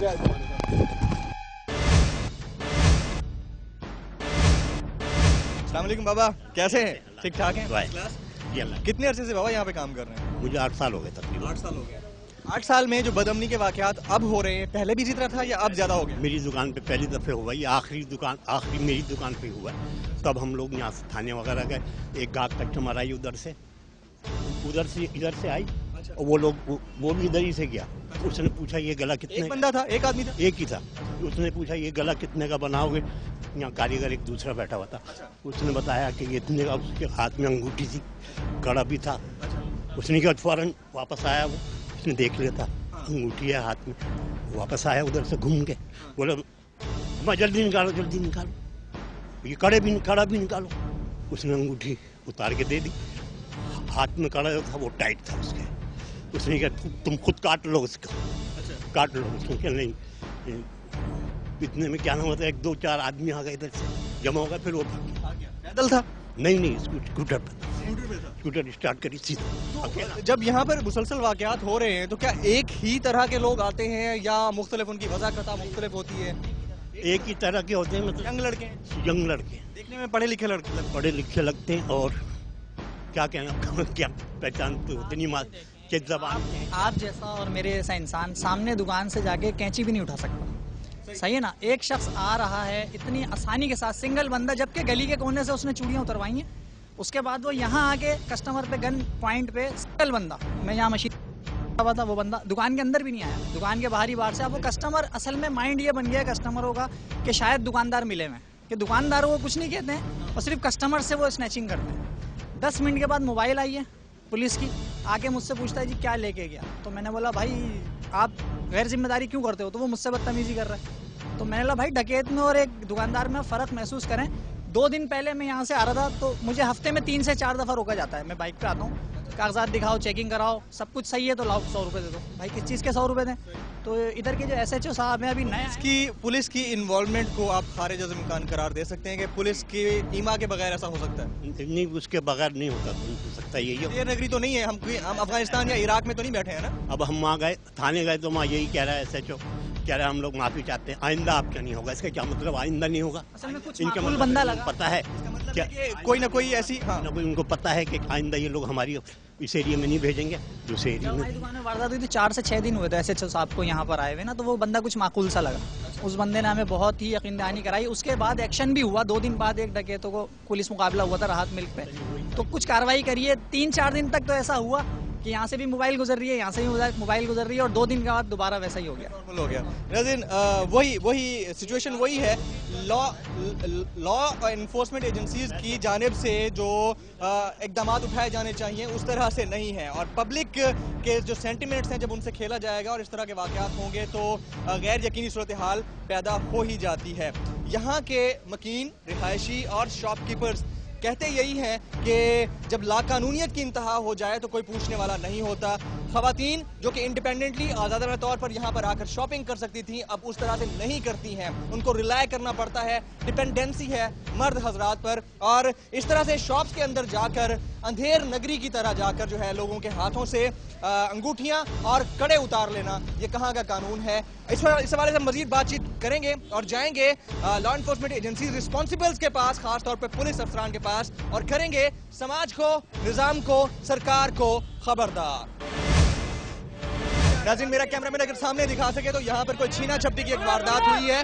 अस्सलाम वालेकुम बाबा, कैसे हैं? ठीक ठाक हैं? कितने अरसे से बाबा यहाँ पे काम कर रहे हैं? मुझे 8 साल हो गए तकरीबन। 8 साल हो गए। 8 साल में जो बदअमनी के वाकयात अब हो रहे हैं, पहले भी इसी तरह था या अब ज्यादा हो गया? मेरी दुकान पे पहली दफे हुआ, ये आखिरी मेरी दुकान पे हुआ। तब हम लोग यहाँ से थाने वगैरह गए, एक गाहक कस्टमर आई उधर से इधर से आई। अच्छा। वो लोग वो भी इधर ही से गया। उसने पूछा ये गला कितने, एक बंदा था, एक आदमी था? एक ही था। उसने पूछा ये गला कितने का बनाओगे? यहाँ कारीगर एक दूसरा बैठा हुआ था। अच्छा। उसने बताया कि ये इतने का। उसके हाथ में अंगूठी थी, कड़ा भी था। उसने कहा फौरन वापस आया, वो उसने देख लिया था अंगूठी है हाथ में। वापस आया उधर से घूम के, बोले मैं जल्दी निकालो, ये कड़ा भी निकालो। उसने अंगूठी उतार के दे दी। हाथ में कड़ा था वो टाइट था उसके। उसने कहा तुम खुद काट लो उसको। अच्छा। काट लो। उसने कहा नहीं। इतने में क्या नाम होता है, 1-2-4 आदमी आ गए इधर से, जमा हो गए। फिर वो पैदल था? नहीं स्कूटर पे था। स्कूटर स्टार्ट करी सीधा अकेला। जब यहाँ पर मुसलसल वाकयात हो रहे हैं तो क्या एक ही तरह के लोग आते हैं या मुख्तलिफ उनकी वज़ाक़त मुख्तलिफ होती है? एक ही तरह के होते हैं, मतलब यंग लड़के हैं? यंग लड़के देखने में पढ़े लिखे लड़के पढ़े लिखे लगते हैं। और क्या कहना, क्या पहचान तो होती नहीं, माल के जबान। आप जैसा और मेरे जैसा इंसान सामने दुकान से जाके कैंची भी नहीं उठा सकता। सही है ना? एक शख्स आ रहा है इतनी आसानी के साथ, सिंगल बंदा, जबकि गली के कोने से उसने चूड़ियां उतरवाई हैं। उसके बाद वो यहाँ आके कस्टमर पे गन पॉइंट पे सिंगल बंदा, मैं यहाँ मशीन था, वो बंदा दुकान के अंदर भी नहीं आया, दुकान के बाहर ही बाहर से। अब वो कस्टमर, असल में माइंड ये बन गया कस्टमरों का कि शायद दुकानदार मिले हुए, कि दुकानदारों को कुछ नहीं कहते हैं और सिर्फ कस्टमर से वो स्नैचिंग करते हैं। 10 मिनट के बाद मोबाइल आई है पुलिस की, आके मुझसे पूछता है जी क्या लेके गया? तो मैंने बोला भाई आप गैर जिम्मेदारी क्यों करते हो? तो वो मुझसे बदतमीजी कर रहा है। तो मैंने बोला भाई डकैत में और एक दुकानदार में फ़र्क महसूस करें। 2 दिन पहले मैं यहाँ से आ रहा था तो मुझे हफ्ते में 3 से 4 दफ़ा रोका जाता है। मैं बाइक पे आता हूँ, कागजात दिखाओ, चेकिंग कराओ, सब कुछ सही है तो लाओ 100 रुपये दे दो। भाई किस चीज़ के 100 रुपये दें? तो इधर के जो SHO साहब हैं अभी नया, पुलिस की इन्वॉल्वमेंट को आप खारिज अज़ इम्कान करार दे सकते हैं कि पुलिस की ईमा के बगैर ऐसा हो सकता है? नहीं, उसके बगैर नहीं हो सकता। ये नगरी तो नहीं है, हम अफगानिस्तान या इराक में तो नहीं बैठे हैं ना? अब हम वहाँ गए, थाने गए तो वहाँ यही कह रहा है SHO, कह रहा है हम लोग माफी चाहते हैं, आइंदा आपका नहीं होगा। इसका क्या मतलब आइंदा नहीं होगा? असल में कुछ इनका माकूल मतलब बंदा लगा। पता है क्या, कोई ना कोई ऐसी, हाँ, उनको पता है कि आइंदा ये लोग हमारी इस एरिया में नहीं भेजेंगे, दूसरे एरिया जब में। हमारी दुकान में वारदात हुई थी 4 से 6 दिन हुए थे SHO साहब को यहाँ पर आए हुए ना, तो वो बंदा कुछ माकूल सा लगा। उस बंदे ने हमें बहुत ही यकीन दहानी कराई। उसके बाद एक्शन भी हुआ। 2 दिन बाद एक डकैतों को पुलिस मुकाबला हुआ था राहत मिल्क पे, तो कुछ कार्रवाई करिए। 3-4 दिन तक तो ऐसा हुआ कि यहाँ से भी मोबाइल गुजर रही है, यहाँ से भी मोबाइल गुजर रही है, और 2 दिन के बाद दोबारा वैसा ही हो गया। नॉर्मल हो गया। नाज़रीन, वही सिचुएशन वही है। लॉ एनफोर्समेंट एजेंसीज की जानिब से जो इक़दाम उठाए जाने चाहिए उस तरह से नहीं है, और पब्लिक के जो सेंटिमेंट्स हैं जब उनसे खेला जाएगा और इस तरह के वाक़यात होंगे तो गैर यकीनी सूरत हाल पैदा हो ही जाती है। यहाँ के मकीन, रिहायशी और शॉपकीपर्स कहते यही हैं कि जब लाकानूनियत की इंतहा हो जाए तो कोई पूछने वाला नहीं होता। ख़वातीन जो कि इंडिपेंडेंटली आज़ादाना तौर पर यहाँ पर आकर शॉपिंग कर सकती थी, अब उस तरह से नहीं करती हैं। उनको रिलाय करना पड़ता है, डिपेंडेंसी है मर्द हजरात पर, और इस तरह से शॉप्स के अंदर जाकर अंधेर नगरी की तरह जाकर जो है लोगों के हाथों से अंगूठियाँ और कड़े उतार लेना, ये कहाँ का कानून है? इस हवाले से मजीद बातचीत करेंगे और जाएंगे लॉ एनफोर्समेंट एजेंसी रिस्पॉन्सिबल्स के पास, खासतौर पर पुलिस अफसरान के पास, और करेंगे समाज को, निज़ाम को, सरकार को खबरदार। नाज़रीन, मेरा कैमरामैन अगर सामने दिखा सके तो यहाँ पर कोई छीना झपटी की एक वारदात हुई है।